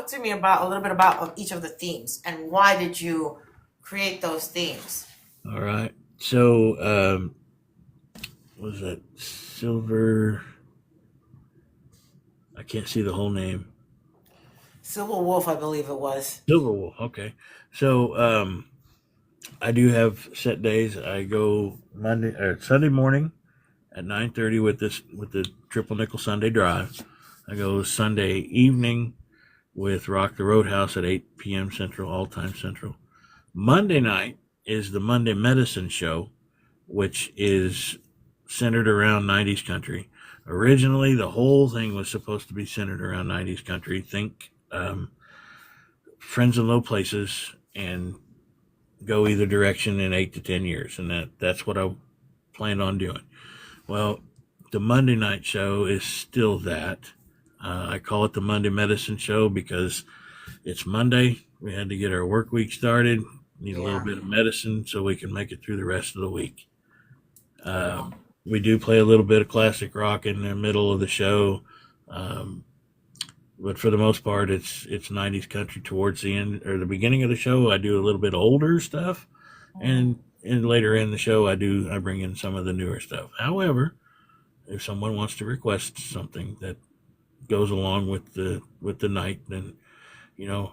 talk to me about a little bit about of each of the themes and why did you create those themes? All right. So, what was that Silver? I can't see the whole name. Civil Wolf, I believe it was. Silverwolf. Okay. So, I do have set days. I go Monday or Sunday morning at 9:30 with the triple nickel Sunday drive. I go Sunday evening with Rock the Roadhouse at 8 p.m. Central, all time Central. Monday night is the Monday Medicine Show, which is centered around 90s country. Originally, the whole thing was supposed to be centered around 90s country. Think Friends in Low Places and go either direction in 8 to 10 years, and that's what I planned on doing. Well, the Monday night show is still that. I call it the Monday Medicine Show because it's Monday. We had to get our work week started. Need a little Yeah. bit of medicine so we can make it through the rest of the week. We do play a little bit of classic rock in the middle of the show, um, but for the most part, it's 90s country towards the end or the beginning of the show. I do a little bit older stuff, and later in the show, I bring in some of the newer stuff. However, if someone wants to request something that goes along with the night, then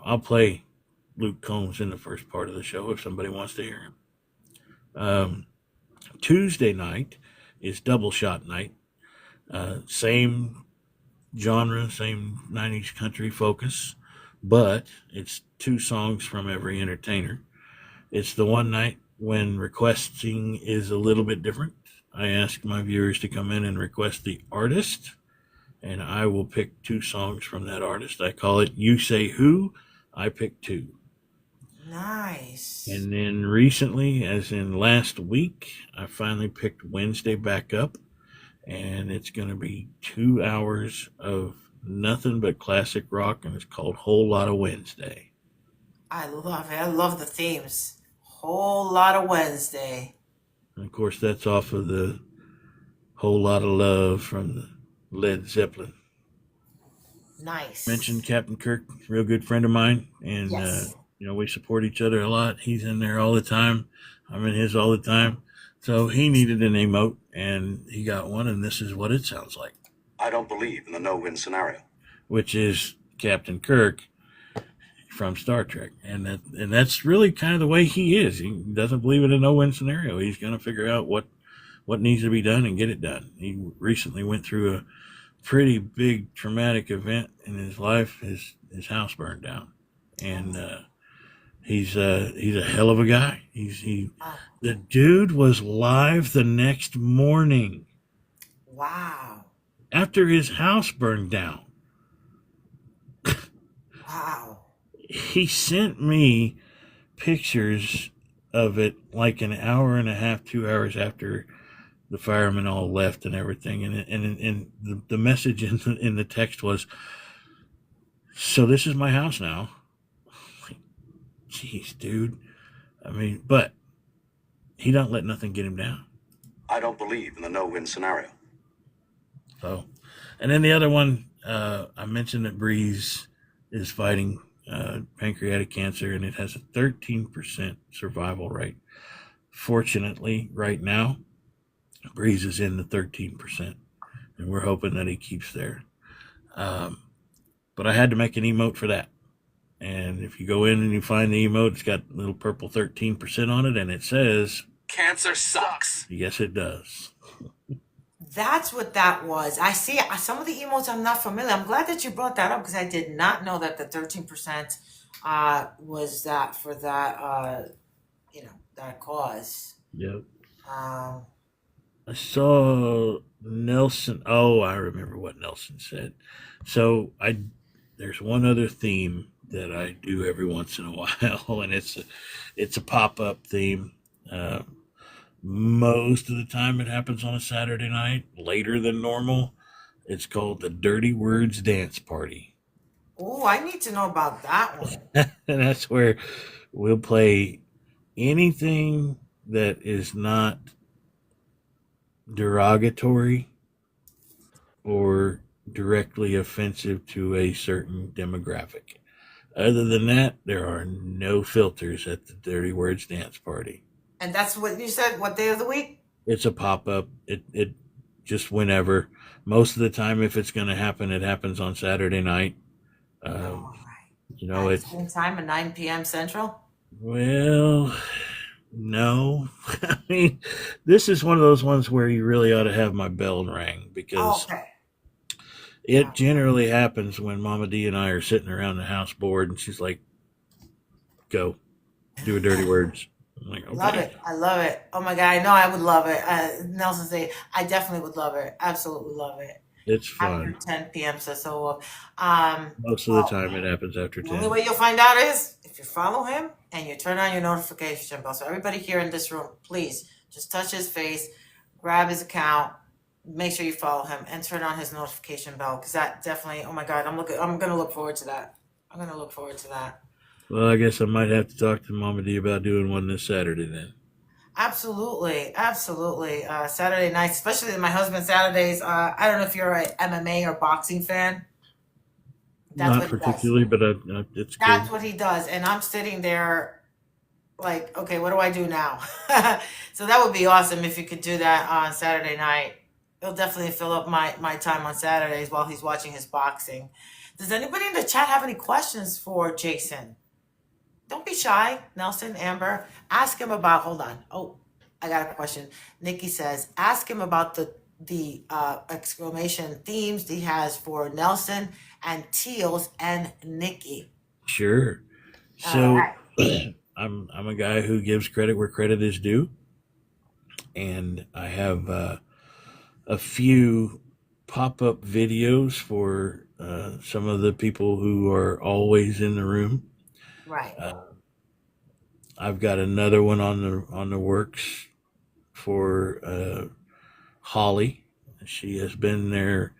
I'll play Luke Combs in the first part of the show if somebody wants to hear him. Um, Tuesday night is Double Shot night. Same genre, same 90s country focus, but it's two songs from every entertainer. It's the one night when requesting is a little bit different. I ask my viewers to come in and request the artist, and I will pick two songs from that artist. I call it You Say Who, I Pick Two. Nice. And then recently, as in last week, I finally picked Wednesday back up, and it's going to be 2 hours of nothing but classic rock, and it's called Whole Lotta Wednesday. I love it. I love the themes. Whole lot of Wednesday. And of course, that's off of the Whole Lotta Love from the Led Zeppelin. Mentioned Nice. Captain Kirk, real good friend of mine, and Yes. we support each other a lot. He's in there all the time. I'm in his all the time. So he needed an emote, and he got one, and this is what it sounds like. I don't believe in the no-win scenario. Which is Captain Kirk from Star Trek, and that's really kind of the way he is. He doesn't believe in a no-win scenario. He's going to figure out what needs to be done and get it done. He recently went through a pretty big traumatic event in his life. His house burned down, and he's a hell of a guy. Oh, The dude was live the next morning wow. after his house burned down. Wow. He sent me pictures of it like an hour and a half, 2 hours after the firemen all left and everything. And the message in the text was, "So this is my house now." Like, jeez, dude. I mean, but he don't let nothing get him down. I don't believe in the no-win scenario. So, and then the other one, I mentioned that Breeze is fighting pancreatic cancer, and it has a 13% survival rate. Fortunately, right now, Breeze is in the 13%, and we're hoping that he keeps there. Um, but I had to make an emote for that. And if you go in and you find the emote, it's got a little purple 13% on it, and it says, Cancer sucks. yes, it does. That's what that was. I see some of the emotes I'm not familiar. I'm glad that you brought that up because I did not know that the 13% was that for that that cause. Yep. Um I saw Nelson. Oh, I remember what Nelson said. So there's one other theme that I do every once in a while, and it's a pop up theme. Uh, Most of the time, it happens on a Saturday night, later than normal. It's called the Dirty Words Dance Party, oh, I need to know about that one. and that's where we'll play anything that is not derogatory or directly offensive to a certain demographic. Other than that, there are no filters at the Dirty Words dance party. And that's what you said. What day of the week? It's a pop up. It just whenever. Most of the time, if it's going to happen, it happens on Saturday night. Um, All right. you know, At the it's same time at 9 p.m. Central. well, no. I mean, this is one of those ones where you really ought to have my bell rang because Okay. it generally happens when Mama D and I are sitting around the house bored, and she's like, "Go, do a Dirty Words." I'm like, Love "Okay, it. I love it. Oh my God. I know I would love it. Nelson say I definitely would love it. Absolutely love it. it's After fun." 10 p.m. So Most of the well, time, it happens after the only 10. way you'll find out is if you follow him and you turn on your notification bell. So everybody here in this room, please just touch his face, grab his account, make sure you follow him, and turn on his notification bell because that definitely. Oh my God. I'm gonna look forward to that. I'm gonna look forward to that. Well, I guess I might have to talk to Mama D about doing one this Saturday then. Absolutely, absolutely. Saturday nights, especially my husband Saturdays. I don't know if you're an MMA or boxing fan. That's Not what he does. particularly, but it's That's cool. what he does, and I'm sitting there like, okay, what do I do now? So that would be awesome if you could do that on Saturday night. It'll definitely fill up my time on Saturdays while he's watching his boxing. Does anybody in the chat have any questions for Jason? Don't be shy, Nelson, Amber. Ask him about. Hold on. Oh, I got a question. Nikki says, ask him about the exclamation themes he has for Nelson and Teals and Nikki. Sure. All So right. I'm a guy who gives credit where credit is due, and I have a few pop up videos for some of the people who are always in the room. Right. Uh, I've got another one on the works for Holly. She has been there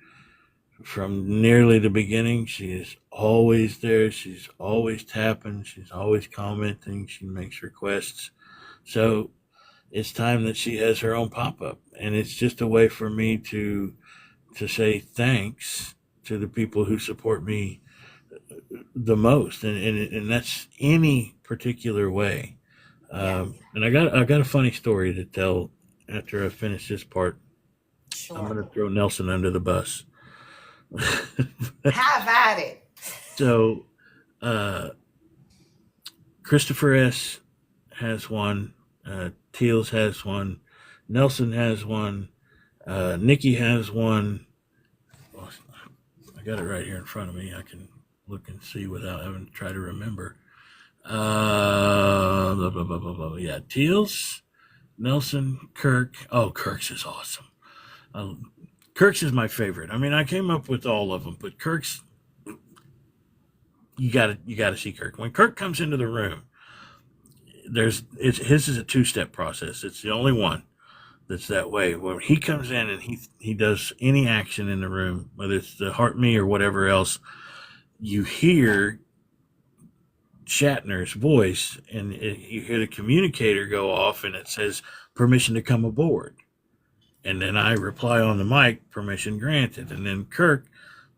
from nearly the beginning. She is always there. She's always tapping. She's always commenting. She makes requests. So it's time that she has her own pop up, and it's just a way for me to say thanks to the people who support me the most, and that's any particular way. Yeah. And I got a funny story to tell after I finish this part. I'm Sure. gonna throw Nelson under the bus. Have at it. So uh, Christopher S has one, Teals has one, Nelson has one, Nikki has one. Well, I got it right here in front of me. I can look and see without having to try to remember. Blah, blah, blah, blah, blah. Yeah, Teals, Nelson, Kirk. Oh, Kirk's is awesome. Uh, Kirk's is my favorite. I mean, I came up with all of them, but Kirk's you gotta see Kirk. When Kirk comes into the room, his is a two-step process. It's the only one that's that way. When he comes in and he does any action in the room, whether it's the heart me or whatever else, you hear Shatner's voice, and you hear the communicator go off, and it says permission to come aboard. And then I reply on the mic, permission granted. And then Kirk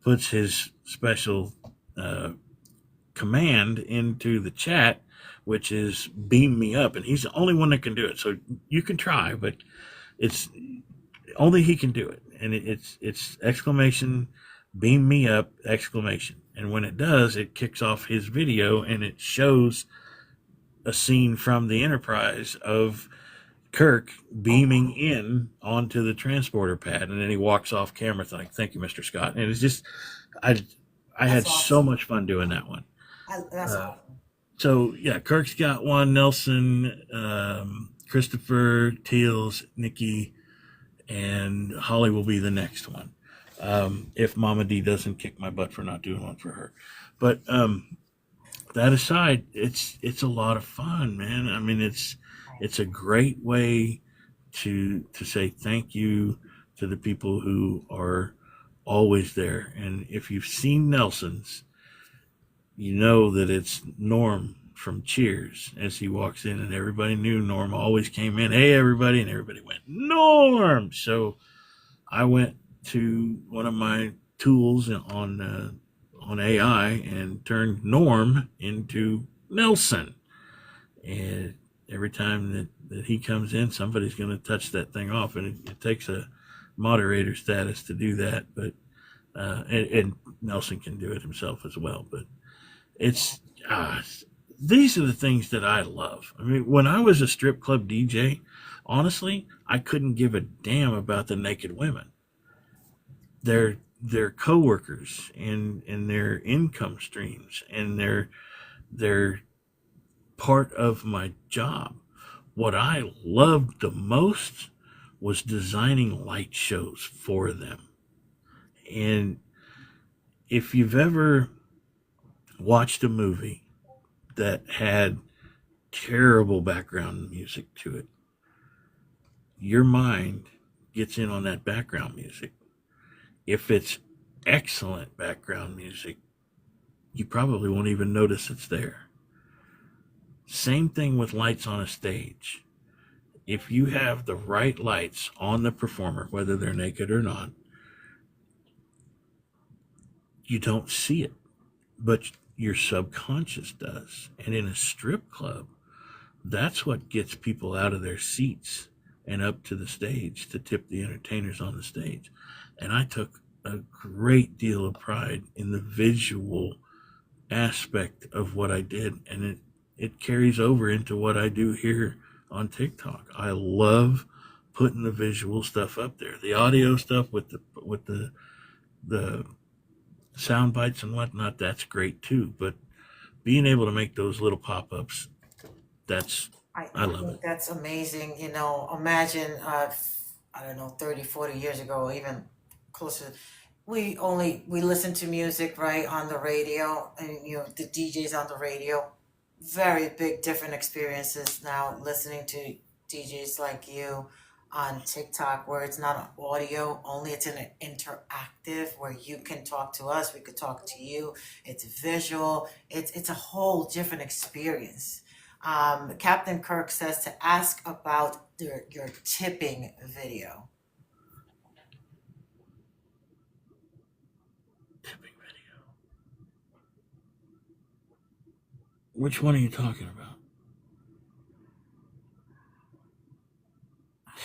puts his special command into the chat, which is beam me up. And he's the only one that can do it. So you can try, but it's only he can do it. And it's exclamation, beam me up, exclamation. And when it does, it kicks off his video and it shows a scene from the Enterprise of Kirk beaming in onto the transporter pad, and then he walks off camera. Like, thank you, Mr. Scott. And it's just, I had That's so awesome. much fun doing that one. That's Uh, awesome. so yeah, Kirk's got one. Nelson, Christopher, Teals, Nikki, and Holly will be the next one. If Mama D doesn't kick my butt for not doing one for her, but that aside, it's a lot of fun, man. I mean, it's a great way to say thank you to the people who are always there. And if you've seen Nelson's, you know that it's Norm from Cheers as he walks in, and everybody knew Norm always came in, hey everybody, and everybody went Norm. So I went to one of my tools on AI and turned Norm into Nelson. And every time that he comes in, somebody's going to touch that thing off, and it takes a moderator status to do that. But and Nelson can do it himself as well. But it's these are the things that I love. I mean, when I was a strip club DJ, honestly, I couldn't give a damn about the naked women. Their coworkers and their income streams, and they're part of my job. What I loved the most was designing light shows for them. And if you've ever watched a movie that had terrible background music to it, your mind gets in on that background music. If it's excellent background music, you probably won't even notice it's there. Same thing with lights on a stage. If you have the right lights on the performer, whether they're naked or not, you don't see it, but your subconscious does. And in a strip club, that's what gets people out of their seats and up to the stage to tip the entertainers on the stage. And I took a great deal of pride in the visual aspect of what I did, and it carries over into what I do here on TikTok. I love putting the visual stuff up there. The audio stuff with the sound bites and whatnot, that's great too. But being able to make those little pop-ups, I love think it. that's amazing. Imagine, I don't know, 30, 40 years ago, even closer. We listened to music, right, on the radio, and, the DJs on the radio. Very big, different experiences now listening to DJs like you on TikTok, where it's not an audio only, it's an interactive, where you can talk to us, we could talk to you. It's visual. It's a whole different experience. Captain Kirk says to ask about your tipping video. Tipping video. Which one are you talking about?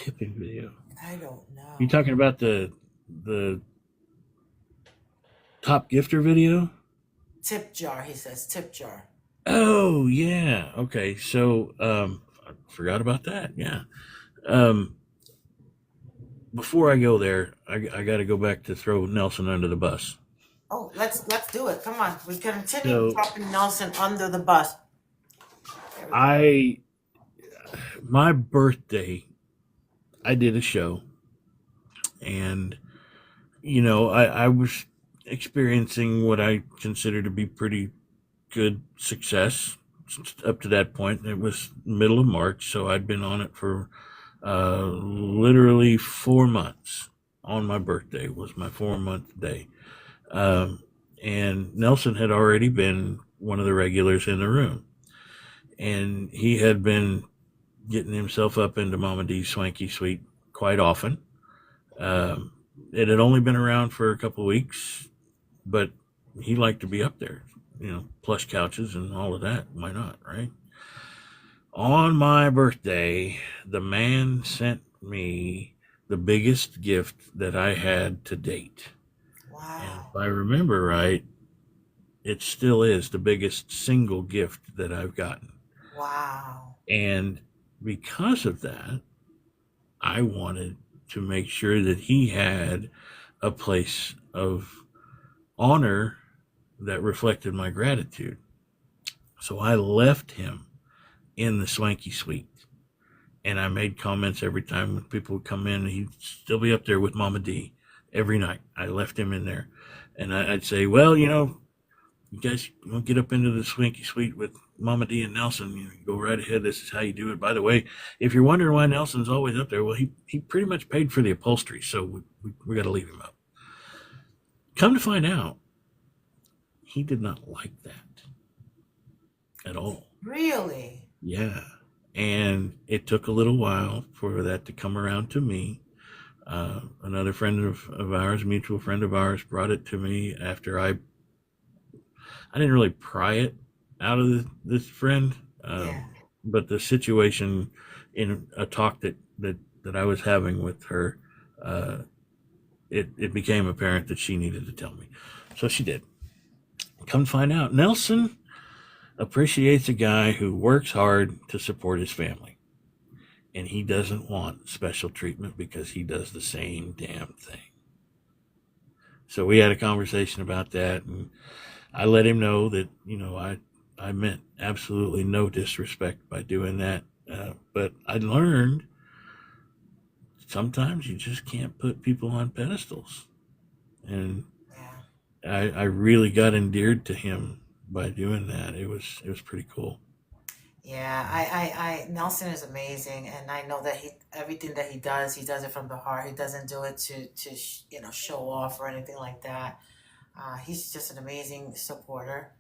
Tipping video. I don't know. You talking about the top gifter video? Tip jar, he says. Tip jar. Oh yeah. Okay. So I forgot about that. Yeah. Before I go there, I got to go back to throw Nelson under the bus. Oh, let's do it. Come on. We continue So talking Nelson under the bus. There we go. my birthday, I did a show, and I was experiencing what I consider to be pretty good success up to that point. It was middle of March, so I'd been on it for literally 4 months. On my birthday was my 4-month day. And Nelson had already been one of the regulars in the room, and he had been getting himself up into Mama D's Swanky Suite quite often. It had only been around for a couple of weeks, but he liked to be up there, plush couches and all of that. Why not, right? On my birthday, the man sent me the biggest gift that I had to date. And Wow. if I remember right, it still is the biggest single gift that I've gotten. Wow. And because of that, I wanted to make sure that he had a place of honor that reflected my gratitude. So I left him in the Swanky Suite, and I made comments every time when people would come in. He'd still be up there with Mama D every night. I left him in there, and I'd say, well, you guys want to get up into the Swanky Suite with Mama D and Nelson, go right ahead. This is how you do it. By the way, if you're wondering why Nelson's always up there, well, he pretty much paid for the upholstery, so we got to leave him up. Come to find out, he did not like that at all. Really? Yeah. And it took a little while for that to come around to me. Another friend of ours, mutual friend of ours, brought it to me after I I didn't really pry it out of this friend, Yeah. but the situation in a talk that I was having with her, uh, it became apparent that she needed to tell me, so she did. Come to find out, Nelson appreciates a guy who works hard to support his family, and he doesn't want special treatment because he does the same damn thing. So we had a conversation about that, and I let him know that I meant absolutely no disrespect by doing that, but I learned sometimes you just can't put people on pedestals, and Yeah. I really got endeared to him by doing that. It was pretty cool. Yeah, Nelson is amazing, and I know that everything that he does it from the heart. He doesn't do it to show off or anything like that. He's just an amazing supporter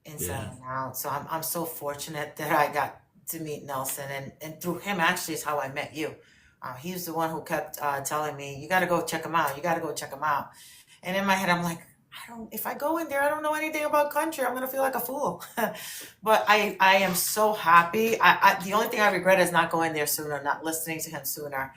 inside Yeah, and out. So I'm so fortunate that I got to meet Nelson, and through him actually is how I met you. He was the one who kept telling me, "You got to go check him out. You got to go check him out." And in my head, I'm like, I don't. If I go in there, I don't know anything about country. I'm gonna feel like a fool. But I am so happy. The only thing I regret is not going there sooner, not listening to him sooner,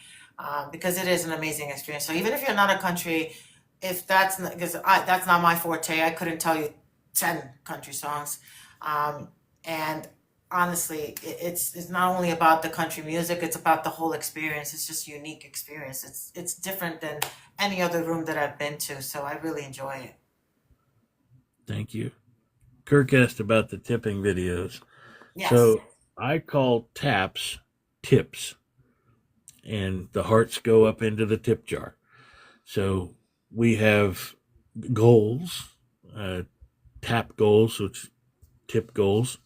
because it is an amazing experience. So even if you're not a country, if that's not, because that's not my forte, I couldn't tell you 10 country songs. Um, and honestly, it's not only about the country music; it's about the whole experience. It's just a unique experience. It's different than any other room that I've been to. So I really enjoy it. thank you. Kirk asked about the tipping videos. Yes. So I call taps tips, and the hearts go up into the tip jar. So we have goals, uh, tap goals, which tip goals.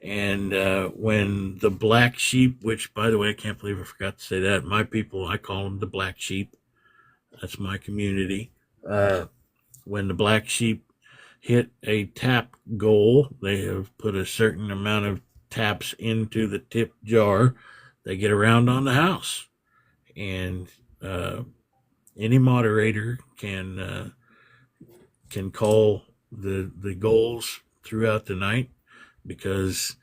And when the black sheep, which by the way, I can't believe I forgot to say that, my people, I call them the black sheep. That's my community. Uh, when the black sheep hit a tap goal, they have put a certain amount of taps into the tip jar. They get around on the house, and uh, any moderator can call the goals throughout the night, because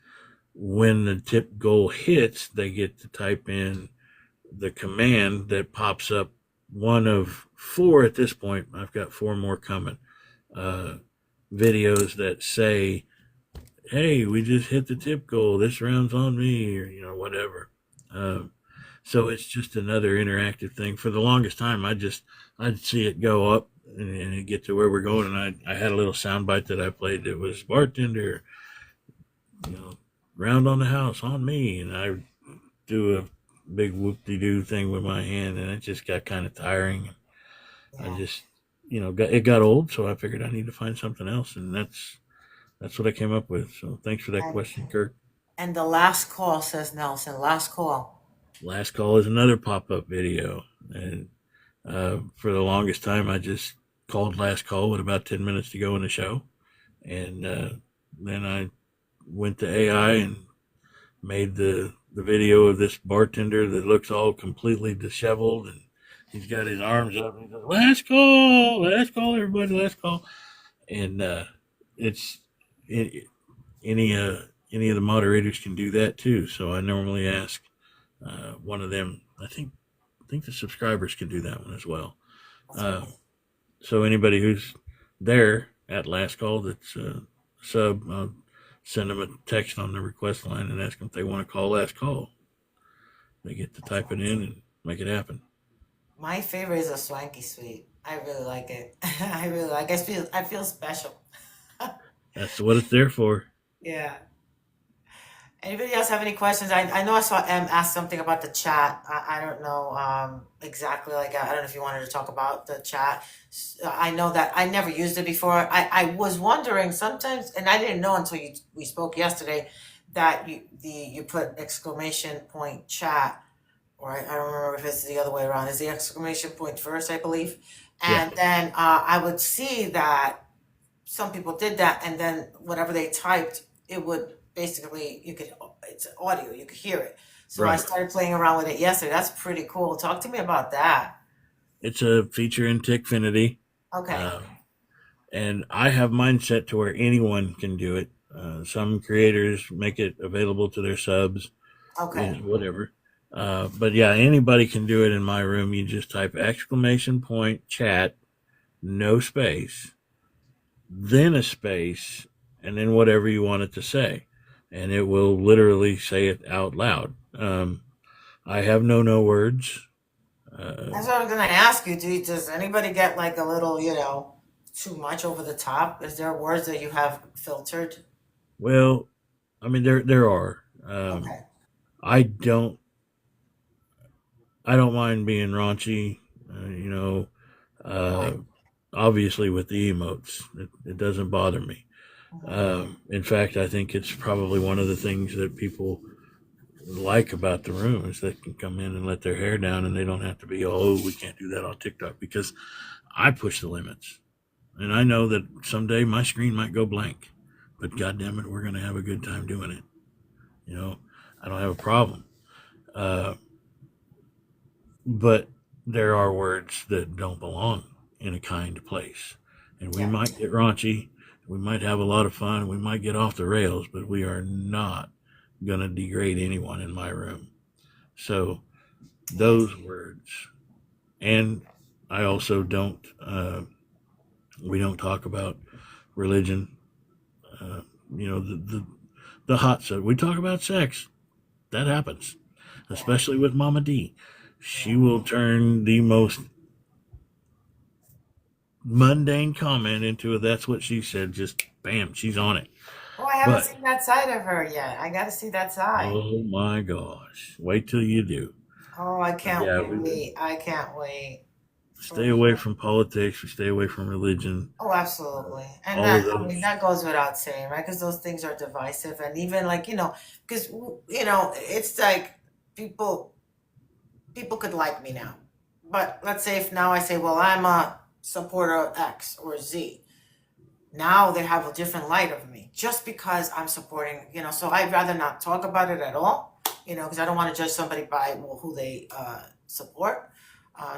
when the tip goal hits, they get to type in the command that pops up, one of four at this point. I've got four more coming. Uh, Videos that say, "Hey, we just hit the tip goal. This round's on me," or whatever. Um, so it's just another interactive thing. For the longest time, I'd see it go up and it get to where we're going, and I had a little soundbite that I played that was bartender, you know, round on the house on me, and I do a big whoop de doo thing with my hand, and it just got kind of tiring. I Yeah. just, it got old, so I figured I need to find something else, and that's what I came up with. So thanks for that And question, Kirk. and the last call, says Nelson. Last call. Last call is another pop up video, and for the longest time, I just called last call with about 10 minutes to go in the show, and then I went to AI and made the video of this bartender that looks all completely disheveled, and he's got his arms up and he goes, last call, everybody, last call." And it's it, any of the moderators can do that too. So I normally ask one of them. I think the subscribers can do that one as well. That's Uh, amazing. so anybody who's there at last call that's sub, I'll send them a text on the request line and ask them if they want to call last call. They get to That's type it in awesome. and make it happen. My favorite is a swanky suite. I really like it. I really like. I feel special. That's what it's there for. Yeah. Anybody else have any questions? I know I saw M ask something about the chat. I don't know exactly. Like I don't know if you wanted to talk about the chat. I know that I never used it before. I was wondering sometimes, and I didn't know until we spoke yesterday that you put exclamation point chat, or I don't remember if it's the other way around. Is the exclamation point first, I believe, Yeah, and then I would see that some people did that, and then whatever they typed, it would basically it's audio, you could hear it. So I right. started playing around with it yesterday. That's pretty cool. Talk to me about that. It's a feature in Tickfinity. Okay. Uh, And I have mindset to where anyone can do it. Some creators make it available to their subs, Okay. whatever. But yeah, anybody can do it in my room. You just type exclamation point chat, no space, then a space, and then whatever you want it to say. And it will literally say it out loud. I have no words. That's what I was gonna ask you. Does anybody get like a little, too much over the top? Is there words that you have filtered? Well, I mean, there are. Okay. I don't I don't mind being raunchy. You know, uh, Right. obviously with the emotes, it doesn't bother me. Mhm. In fact, I think it's probably one of the things that people like about the room is they can come in and let their hair down and they don't have to be, oh, we can't do that on TikTok because I push the limits. And I know that someday my screen might go blank, but God damn it, we're going to have a good time doing it. You know, I don't have a problem. Uh, but there are words that don't belong in a kind place. And we Yeah. might get raunchy, we might have a lot of fun, we might get off the rails, but we are not going to degrade anyone in my room. So Yes. those words, and I also don't, we don't talk about religion. Uh, you know, the hot stuff. We talk about sex. That happens, Yeah. especially with Mama D. She Yeah. will turn the most mundane comment into a that's what she said. Just bam, she's on it. Oh, I haven't But seen that side of her yet. I got to see that side. oh my gosh, wait till you do. Oh, I But can't yeah, we wait. I can't wait. stay away from politics. We stay away from religion. Oh, absolutely. And All of that, I mean, those. that goes without saying, right? Because those things are divisive. And even like, because, it's like people, people could like me now. But let's say if now I say, well, I'm a supporter of X or Z. Now they have a different light of me just because I'm supporting, so I'd rather not talk about it at all, because I don't want to judge somebody by, well, who they support.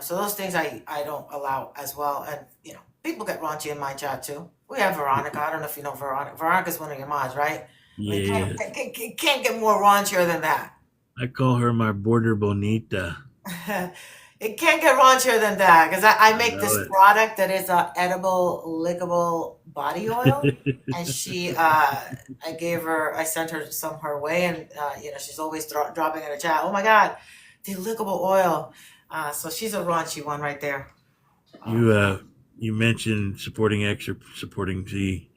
So those things I don't allow as well. And, people get raunchy in my chat too. We have Veronica. I don't know if you know Veronica. Veronica's one of your mods, right? I mean, Yes, it can't get more raunchier than that. I call her my border bonita. It can't get raunchier than that because I I make know this it. product that is a edible, lickable body oil. And I sent her some her way, and she's always dropping in her chat. Oh my God, the lickable oil. So she's a raunchy one right there. Um, you you mentioned supporting X or supporting Z.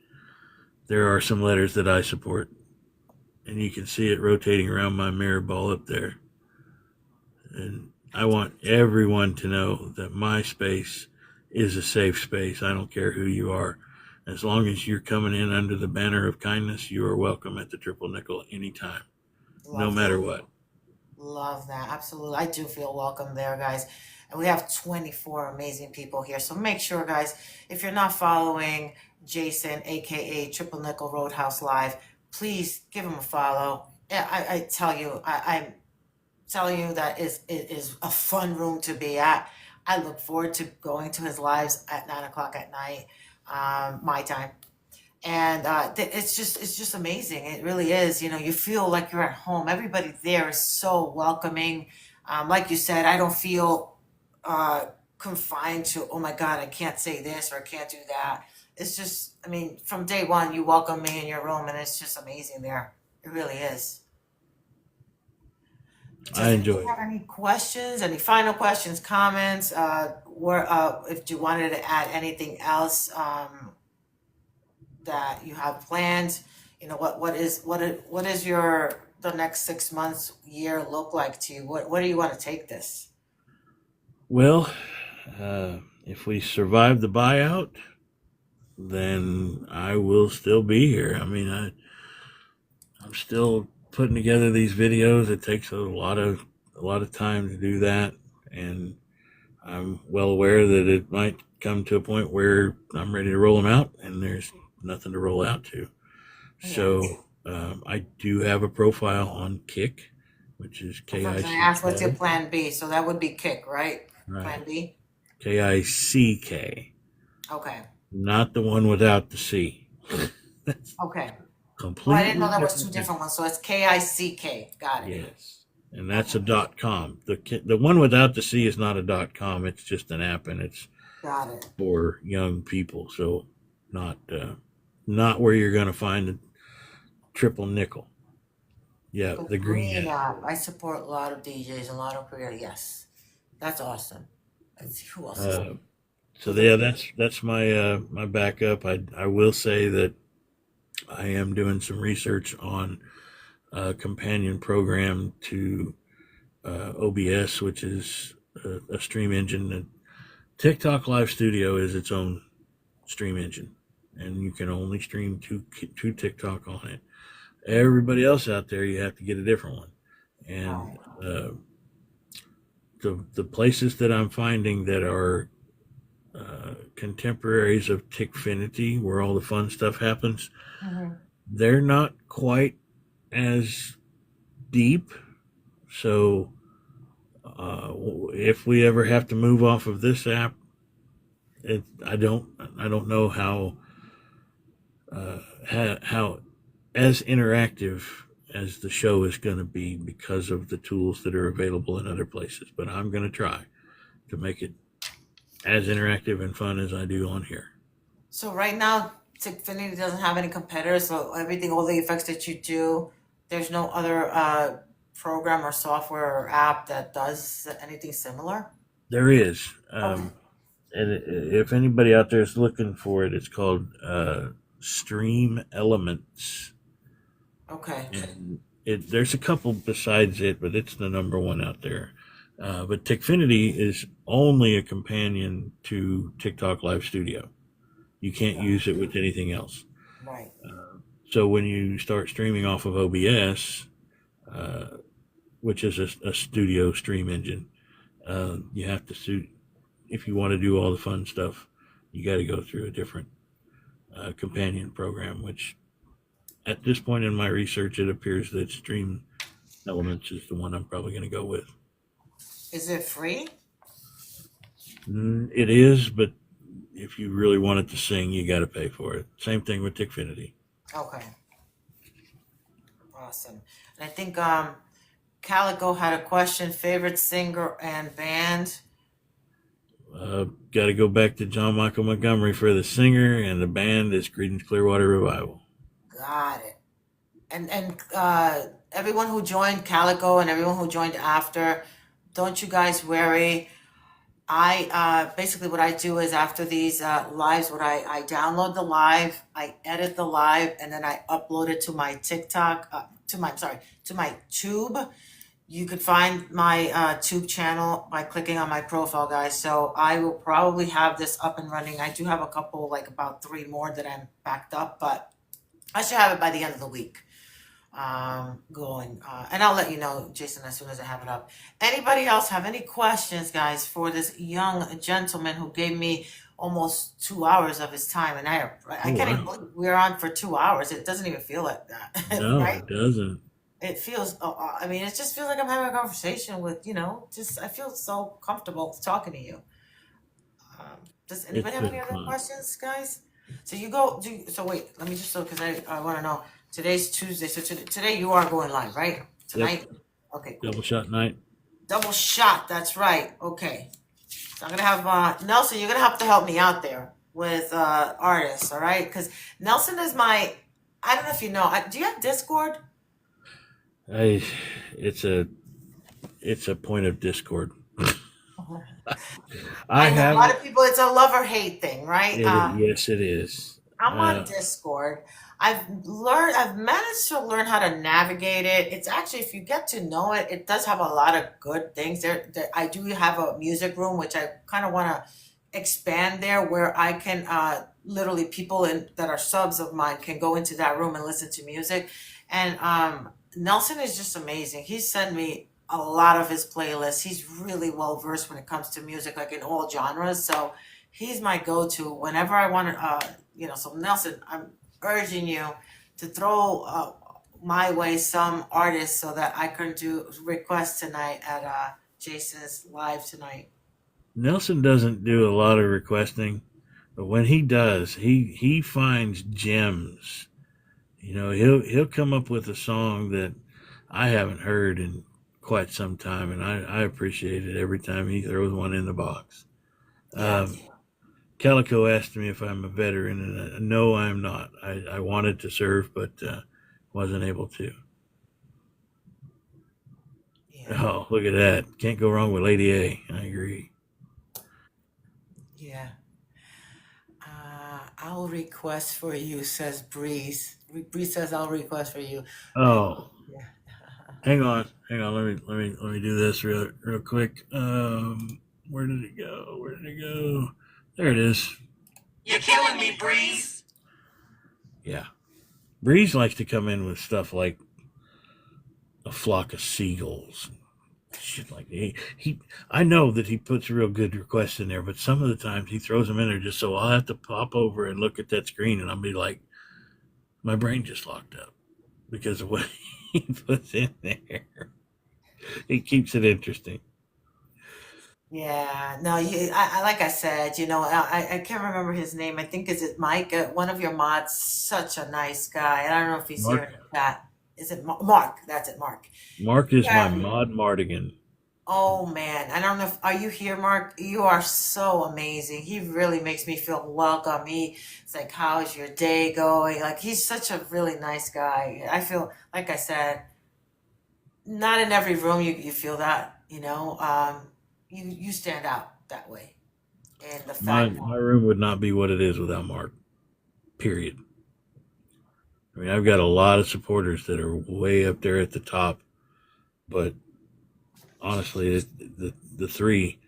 There are some letters that I support, and you can see it rotating around my mirror ball up there. And I want everyone to know that my space is a safe space. I don't care who you are. As long as you're coming in under the banner of kindness, you are welcome at the Triple Nickel anytime, no Love matter that. what. Love that. Absolutely. I do feel welcome there, guys. And we have 24 amazing people here. So make sure, guys, if you're not following Jason, aka Triple Nickel Roadhouse Live, please give him a follow. Yeah, I tell you, I'm telling you that it is a fun room to be at. I look forward to going to his lives at 9 o'clock at night, my time. And it's just amazing. It really is. You feel like you're at home. Everybody there is so welcoming. Like you said, I don't feel uh, confined to, oh my God, I can't say this or I can't do that. It's just, I mean, from day one, you welcome me in your room, and it's just amazing there. It really is. I Does anybody enjoy it. have any questions, any final questions, comments? If you wanted to add anything else that you have planned, what is your the next 6 months, year look like to you? What do you want to take this? Well, if we survive the buyout, then I will still be here. I mean, I'm still putting together these videos. It takes a lot of time to do that, and I'm well aware that it might come to a point where I'm ready to roll them out, and there's nothing to roll out to. Yes. So I do have a profile on Kick, which is I K was I gonna C ask, what's your K. plan B? So that would be kick, right? Right, Plan B. Kick, Okay. Not the one without the C. Okay. Oh, I didn't Completely know there was two different. different ones. So it's KICK. Got it. Yes, and that's a .com. The one without the C is not a .com. It's just an app, and it's Got it. for young people. So not not where you're going to find the triple nickel. Yeah, The the green green app. app. I support a lot of DJs, a lot of creators. Yes, that's awesome. Let's see who else is. Uh, so yeah, that's my my backup. I will say that I am doing some research on a companion program to OBS, which is a stream engine. And TikTok Live Studio is its own stream engine, and you can only stream to TikTok on it. Everybody else out there, you have to get a different one. And the places that I'm finding that are contemporaries of Tickfinity, where all the fun stuff happens, Mhm. they're not quite as deep. So if we ever have to move off of this app, I don't know how as interactive as the show is going to be because of the tools that are available in other places. But I'm going to try to make it as interactive and fun as I do on here. So right now, Tickfinity doesn't have any competitors. So everything, all the effects that you do, there's no other program or software or app that does anything similar. There is, Okay. and if anybody out there is looking for it, it's called Stream Elements. Okay. And there's a couple besides it, but it's the number one out there. But Tickfinity is only a companion to TikTok Live Studio. You can't use it with anything else. Right. So when you start streaming off of OBS, which is a studio stream engine, you have to if you want to do all the fun stuff, you got to go through a different companion program, which at this point in my research, it appears that Stream Elements is the one I'm probably going to go with. Is it free? It is, but if you really wanted to sing, you got to pay for it. Same thing with Tickfinity. Okay. Awesome. And I think Calico had a question: favorite singer and band. Got to go back to John Michael Montgomery for the singer, and the band is Creedence Clearwater Revival. Got it. And everyone who joined Calico and everyone who joined after, don't you guys worry. I basically what I do is after these lives, what I download the live, I edit the live, and then I upload it to my TikTok, to my Tube. You could find my Tube channel by clicking on my profile, guys. So I will probably have this up and running. I do have a couple, like about 3 more that I'm backed up, but I should have it by the end of the week. Going, and I'll let you know, Jason, as soon as I have it up. Anybody else have any questions, guys, for this young gentleman who gave me almost 2 hours of his time, and I can't even believe we're on for 2 hours. It doesn't even feel like that, No, right? it doesn't. It feels. I mean, it just feels like I'm having a conversation with, just I feel so comfortable talking to you. Does anybody It's have any been other fun. questions, guys? So so wait, let me just because I want to know. Today's Tuesday, so today you are going live, right? Tonight? Okay, cool. Double shot night. Double shot, that's right. Okay. So I'm gonna have Nelson, you're gonna have to help me out there with artists, all right? Because Nelson is I don't know if you know, do you have Discord? It's a point of discord. I I know a have lot of people, it's a love or hate thing, right? yes, it is. I'm on Discord. I've managed to learn how to navigate it. It's actually, if you get to know it, it does have a lot of good things. I do have a music room, which I kind of want to expand there, where I can literally that are subs of mine can go into that room and listen to music. And Nelson is just amazing. He sent me a lot of his playlists. He's really well versed when it comes to music, like in all genres. So he's my go-to whenever I want to. So Nelson, I'm urging you to throw my way some artists so that I can do requests tonight at Jason's live tonight. Nelson doesn't do a lot of requesting, But when he does, he finds gems. He'll come up with a song that I haven't heard in quite some time, and I appreciate it every time he throws one in the box. Um, Yes. Calico asked me if I'm a veteran, and no, I'm not. I wanted to serve, but wasn't able to. Yeah. Oh, look at that! Can't go wrong with Lady A. I agree. Yeah. I'll request for you, says Breeze. Breeze says I'll request for you. I Oh, yeah. hang on. Let me do this real quick. Where did it go? Where did it go? There it is. You're killing me, Breeze. Yeah, Breeze likes to come in with stuff like a flock of seagulls. Shit like he I know that he puts real good requests in there, but some of the times he throws them in there just so I'll have to pop over and look at that screen and I'll be like, my brain just locked up because of what he puts in there. He keeps it interesting. Yeah, no, I like I said, I can't remember his name. I think is it Mike, one of your mods. Such a nice guy. I don't know if he's here Mark in the chat. Is it Mark? That's it, Mark. Mark is my Yeah. mod Mardigan. Oh man, I don't know if are you here, Mark? You are so amazing. He really makes me feel welcome. It's like, how's your day going? Like he's such a really nice guy. I feel like I said, not in every room you feel that, you stand out that way. And the My fact my room would not be what it is without Mark. Period. I mean, I've got a lot of supporters that are way up there at the top, but honestly, the three,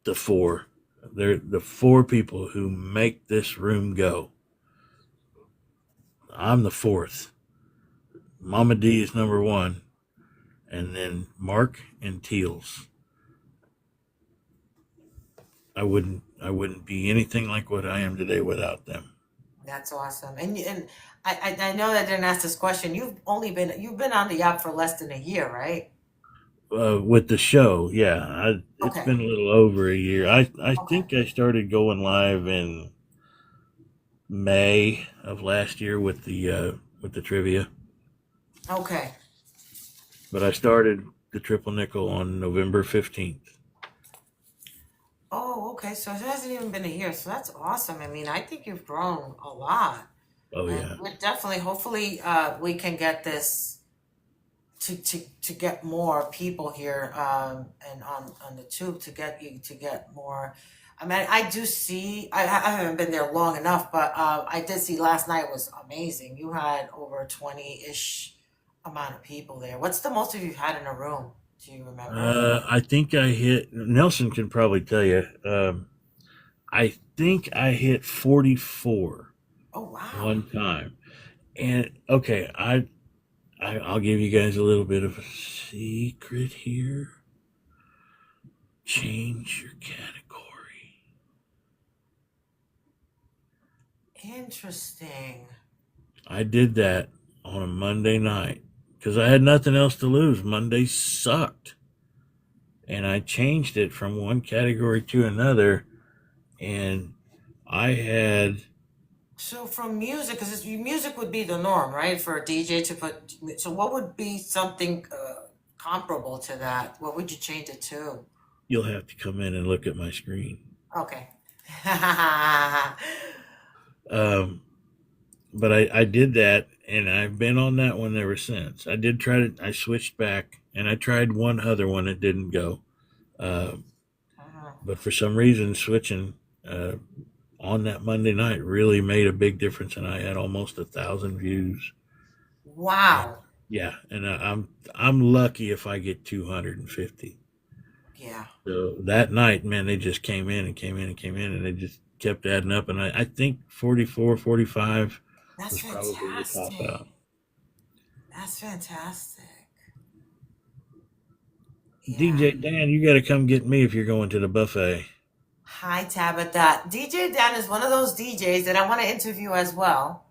the four, they're the four people who make this room go. I'm the fourth. Mama D is number one, and then Mark and Teals. I wouldn't be anything like what I am today without them. that's awesome. And I know that I didn't ask this question. You've been on the app for less than a year, right? With the show, yeah, it's Okay. been a little over a year. I Okay. think I started going live in May of last year with the trivia, Okay. but I started the triple nickel on November 15th. Oh, okay. So it hasn't even been a year. So that's awesome. I mean, I think you've grown a lot. Oh And yeah, we're definitely, hopefully, we can get this to get more people here, and on the tube to get you to get more. I mean, I do see, I haven't been there long enough, but I did see last night was amazing. You had over 20-ish amount of people there. What's the most of you've had in a room? Do you remember? I think I hit. Nelson can probably tell you. I think I hit 44 Oh, wow. one time. And okay, I'll give you guys a little bit of a secret here. Change your category. Interesting. I did that on a Monday night because I had nothing else to lose. Monday sucked. And I changed it from one category to another. And I had, So from music, because music would be the norm, right? For a DJ to put. So what would be something comparable to that? What would you change it to? you'll have to come in and look at my screen. Okay. Um, but I did that and I've been on that one ever since. I switched back and I tried one other one that didn't go. Uh, but for some reason, switching uh, on that Monday night really made a big difference, and I had almost 1,000 views. And Wow. yeah, and I'm lucky if I get 250. Yeah. So that night, man, they just came in and came in and came in, and they just kept adding up. And I think 44, 45 That's was probably the top fantastic. out. That's fantastic. Yeah. DJ Dan, you got to come get me if you're going to the buffet. Hi, Tabitha. DJ Dan is one of those DJs that I want to interview as well.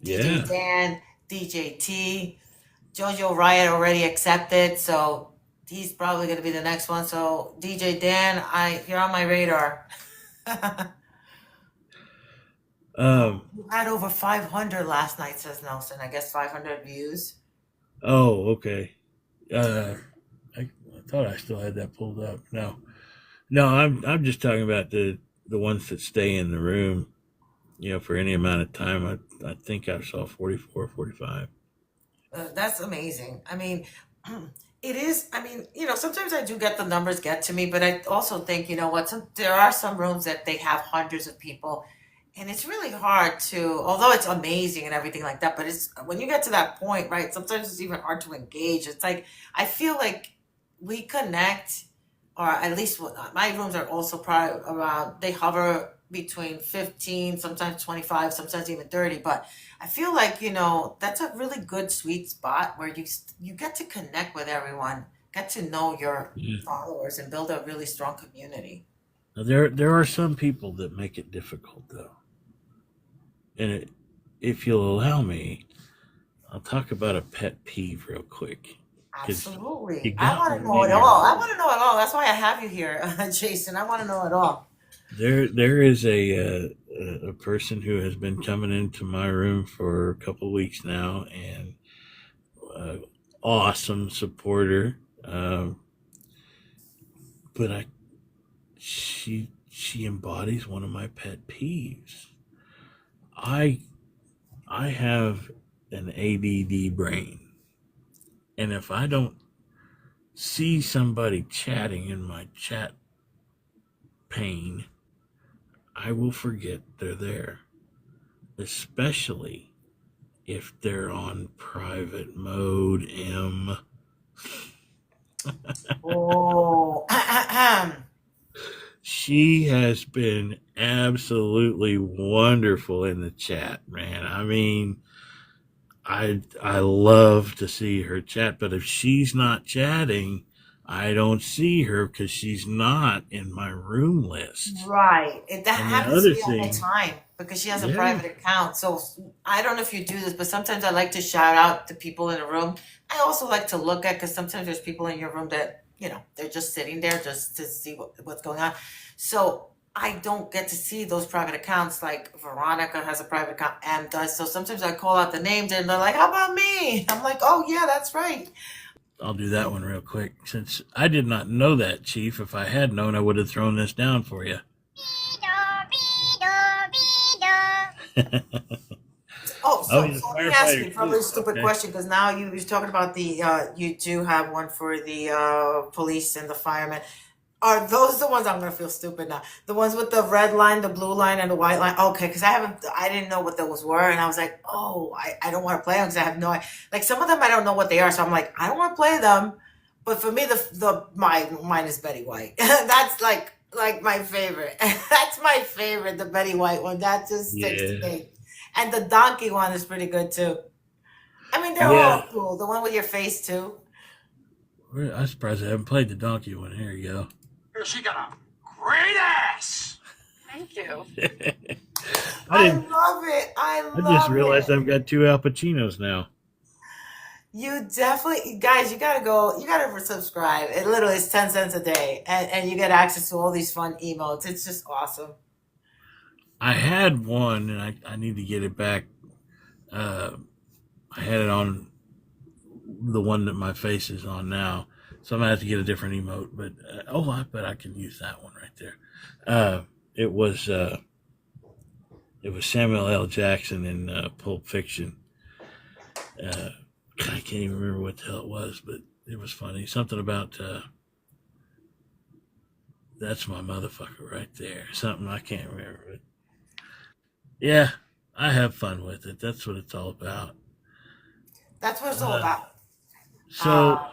DJ Yeah, Dan, DJ T, Jojo Riot already accepted, so he's probably going to be the next one. So DJ Dan, you're on my radar. You had over 500 last night, says Nelson. I guess 500 views. Oh, okay. Uh, I thought I still had that pulled up. No, no, I'm just talking about the ones that stay in the room. For any amount of time. I think I saw 44, 45. That's amazing. I mean, it is. I mean, sometimes I do get the numbers get to me, but I also think, you know what, there are some rooms that they have hundreds of people, and it's really hard to, although it's amazing and everything like that, but it's when you get to that point, right? Sometimes it's even hard to engage. It's like, I feel like we connect, or at least my rooms are also probably around, they hover between 15, sometimes 25, sometimes even 30, but I feel like, that's a really good sweet spot where you get to connect with everyone, get to know your Yeah. followers and build a really strong community. Now, there are some people that make it difficult though, and if you'll allow me, I'll talk about a pet peeve real quick because you Absolutely. I got want to one know in it your all. I room. want to know it all. That's why I have you here, Jason. I want to know it all. There is a person who has been coming into my room for a couple of weeks now, and uh, awesome supporter. But she embodies one of my pet peeves. I I have an ADD brain, and if I don't see somebody chatting in my chat pane, I will forget they're there, especially if they're on private mode M. Oh, She has been absolutely wonderful in the chat, man. I mean, I love to see her chat, but if she's not chatting, I don't see her because she's not in my room list. right. That And the happens to other me all the thing, time because she has a yeah, private account. So I don't know if you do this, but sometimes I like to shout out the people in the room. I also like to look at, because sometimes there's people in your room that, they're just sitting there just to see what's going on. So I don't get to see those private accounts like Veronica has a private account, Em does. So sometimes I call out the names and they're like, how about me? I'm like, oh, yeah, that's right. I'll do that one real quick. Since I did not know that, Chief, if I had known, I would have thrown this down for you. Oh, Oh, so, he's a so let me ask you firefighter, a really too. stupid Okay. question, because now you was talking about you do have one for the police and the firemen. Are those the ones? I'm gonna feel stupid now. The ones with the red line, the blue line, and the white line. Okay, because I didn't know what those were, and I was like, oh, I don't want to play them because I have like some of them I don't know what they are, so I'm like, I don't want to play them. But for me, mine is Betty White. That's like my favorite. That's my favorite, the Betty White one. That just sticks to Yeah. me. And the donkey one is pretty good too. I mean, they're Yeah. all cool. The one with your face too. I'm surprised I haven't played the donkey one. Here you go. She got a great ass. Thank you. I I didn't. love it. I I just love realized it. I've got two Al Pacinos now. You definitely, guys, you gotta go. You gotta subscribe. It literally is 10 cents a day, and you get access to all these fun emotes. It's just awesome. I had one, and I need to get it back. Uh, I had it on the one that my face is on now, so I'm gonna have to get a different emote. But I bet I can use that one right there. Uh, it was uh, it was Samuel L. Jackson in Pulp Fiction. Uh, I can't even remember what the hell it was, but it was funny. Something about that's my motherfucker right there. Something I can't remember. But yeah, I have fun with it. That's what it's all about. That's what it's all Uh, about. so Uh,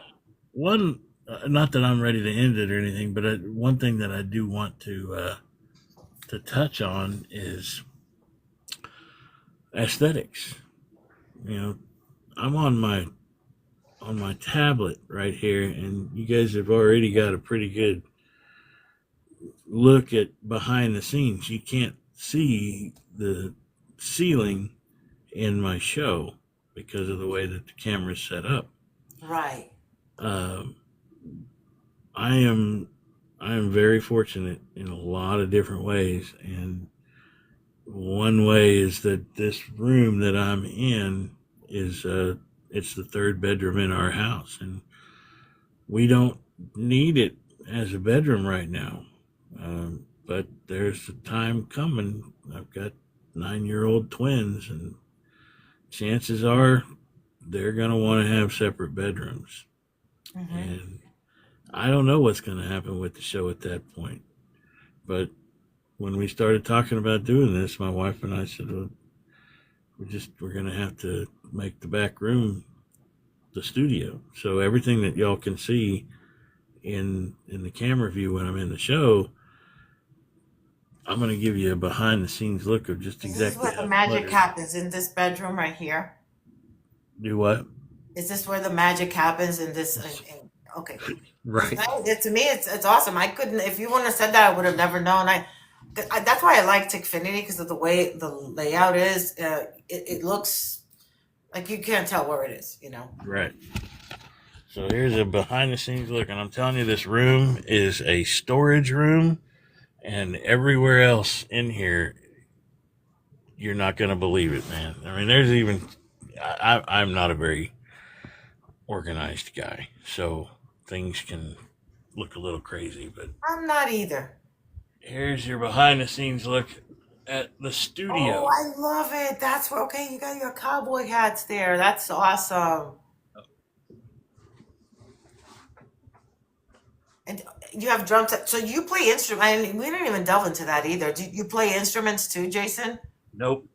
one, not that I'm ready to end it or anything, but one thing that I do want to touch on is aesthetics. You know, I'm on my tablet right here, and you guys have already got a pretty good look at behind the scenes. You can't see the ceiling in my show because of the way that the camera's set up. right. Um, I am I am very fortunate in a lot of different ways, and one way is that this room that I'm in is it's the third bedroom in our house, and we don't need it as a bedroom right now. But there's a time coming. I've got 9-year-old twins, and chances are they're going to want to have separate bedrooms. Mm-hmm. And I don't know what's going to happen with the show at that point. But when we started talking about doing this, my wife and I said, well, we're going to have to make the back room the studio. So everything that y'all can see in the camera view when I'm in the show, I'm going to give you a behind the scenes look of just Is this exactly where the how magic cluttered. happens in this bedroom right here? Do what? Is this where the magic happens in this? Okay, it's Right. nice. To me, it's awesome. I couldn't. If you wouldn't have said that, I would have never known. That's why I like Tickfinity because of the way the layout is. It looks like you can't tell where it is. You know. Right. So here's a behind the scenes look, and I'm telling you, this room is a storage room, and everywhere else in here, you're not going to believe it, man. I mean, there's even, I'm not a very organized guy, so things can look a little crazy, but I'm not either. here's your behind the scenes look at the Oh, studio. I love it. That's where. Okay, you got your cowboy hats there. That's awesome. And you have drum set. So you play instrument. And we didn't even delve into that either. Do you play instruments too, Jason? Nope.